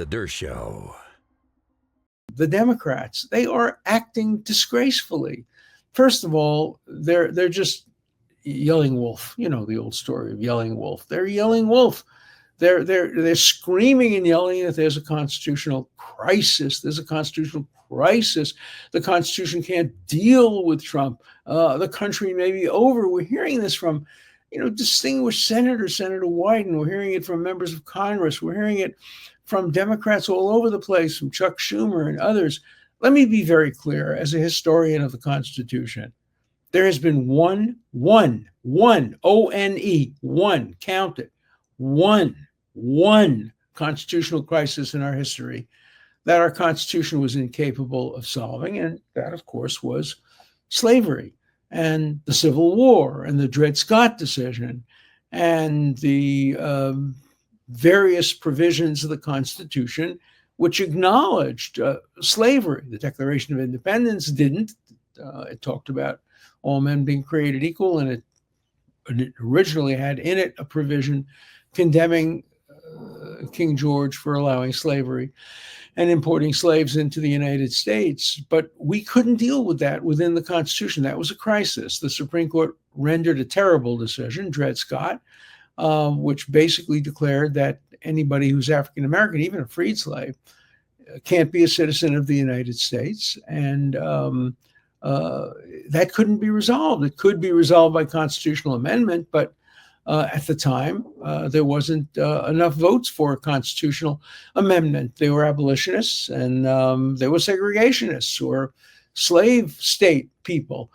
The Dershow. The Democrats, they are acting disgracefully. First of all, they're just yelling wolf. You know the old story of yelling wolf. They're yelling wolf. They're screaming and yelling that there's a constitutional crisis. There's a constitutional crisis. The Constitution can't deal with Trump. The country may be over. We're hearing this from, distinguished Senator Wyden. We're hearing it from members of Congress. We're hearing it from Democrats all over the place, from Chuck Schumer and others. Let me be very clear as a historian of the Constitution. There has been one, O-N-E, one, count it, one constitutional crisis in our history that our Constitution was incapable of solving. And that, of course, was slavery and the Civil War and the Dred Scott decision and the various provisions of the Constitution which acknowledged slavery. The Declaration of Independence didn't. It talked about all men being created equal, and it originally had in it a provision condemning King George for allowing slavery and importing slaves into the United States. But we couldn't deal with that within the Constitution. That was a crisis. The Supreme Court rendered a terrible decision, Dred Scott, which basically declared that anybody who's African American, even a freed slave, can't be a citizen of the United States. And that couldn't be resolved. It could be resolved by constitutional amendment, but at the time, there wasn't enough votes for a constitutional amendment. They were abolitionists and they were segregationists or slave state people.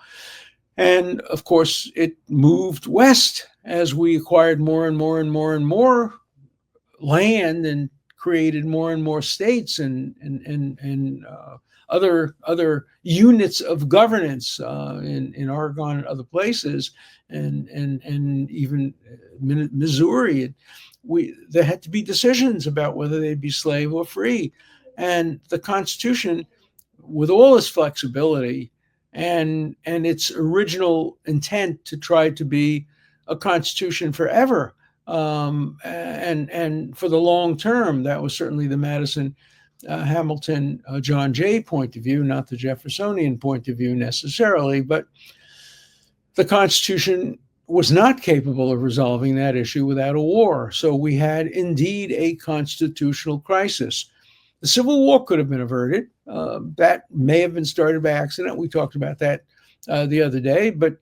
And of course, it moved west as we acquired more and more land and created more and more states and other units of governance in Oregon and other places, and even Missouri. There had to be decisions about whether they'd be slave or free. And the Constitution, with all its flexibility and its original intent to try to be a constitution forever, and for the long term, that was certainly the Madison, Hamilton, John Jay point of view, not the Jeffersonian point of view necessarily, but the Constitution was not capable of resolving that issue without a war. So we had indeed a constitutional crisis. The Civil War could have been averted. That may have been started by accident. We talked about that the other day, but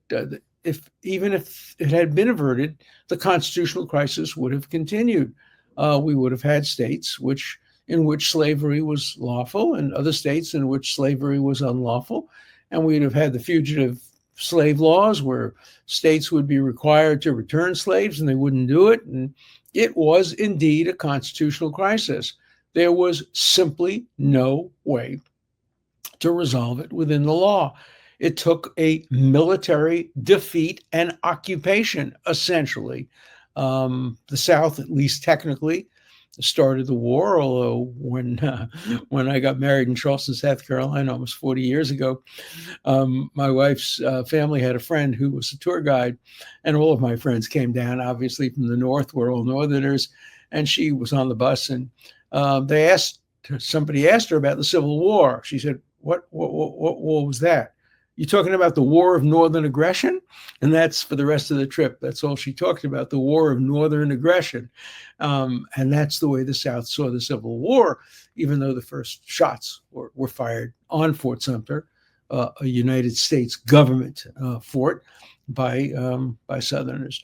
even if it had been averted, the constitutional crisis would have continued. We would have had states in which slavery was lawful and other states in which slavery was unlawful. And we'd have had the fugitive slave laws where states would be required to return slaves and they wouldn't do it. And it was indeed a constitutional crisis. There was simply no way to resolve it within the law. It took a military defeat and occupation, essentially. The South, at least technically, started the war, although when I got married in Charleston, South Carolina, almost 40 years ago, my wife's family had a friend who was a tour guide, and all of my friends came down, obviously from the North. We're all Northerners, and she was on the bus, and somebody asked her about the Civil War. She said, what was that? You talking about the War of Northern Aggression? And that's for the rest of the trip. That's all she talked about, the War of Northern Aggression. And that's the way the South saw the Civil War, even though the first shots were fired on Fort Sumter, a United States government fort by Southerners.